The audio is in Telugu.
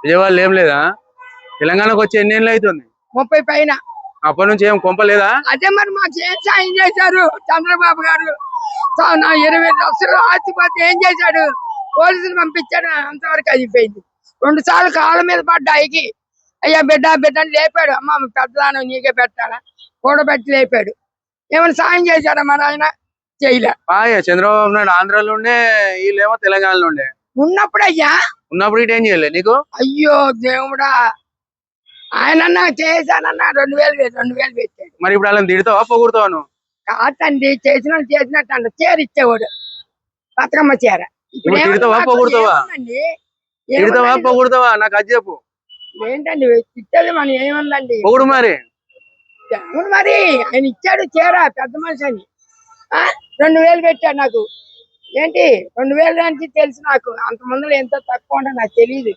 విజయవాడలో ఏం లేదా? తెలంగాణకు వచ్చి ఎన్ని ఏళ్ళు అవుతుంది? 30 పైన. అప్పటి నుంచి ఏం కొంపలేదా? అదే మరి మాకు ఏం సాయం చేశారు చంద్రబాబు గారు? 20 లక్షలు ఆస్తిపోతే ఏం చేశాడు? పోలీసులు పంపించాడు, అంతవరకు అయిపోయింది. 2 సార్లు కాళ్ళ మీద పడ్డాయికి అయ్యా బిడ్డ బిడ్డ అని లేపాడు. అమ్మ పెద్దదాను నీకే పెట్టాలా కూడబెట్టి లేపాడు. ఏమైనా సాయం చేశారా మన ఆయన? చేయలే. చంద్రబాబు నాయుడు ఆంధ్రాలో ఉండే, వీళ్ళేమో తెలంగాణలో ఉండే. ఉన్నప్పుడు అయ్యా ఉన్నప్పుడు ఇటు ఏం చేయలే నీకు? అయ్యో దేవుడా, ఆయనన్నా చేశానన్నా 2000 పెట్టాడు. మరి ఇప్పుడు వాళ్ళని తిడతావా పొగుడుతావా నువ్వు? కాదండి, చేసినట్టు అంట చీర ఇచ్చేవాడు, బతుకమ్మ చీర. ఇప్పుడు తిడతావా పొగుడుతావా? తిడతావా పొగుడుతావా? నాకు అది చెప్పు. ఏంటండి ఇచ్చేది మనం ఏముందండి? పొగుడు మరి. అవును మరి, ఆయన ఇచ్చాడు చీర, పెద్ద మనిషి అని. 2000 పెట్టాడు నాకు. ఏంటి 2000 నుంచి తెలుసు నాకు, అంత ముందులో ఎంతో తక్కువ అంటే నాకు తెలియదు.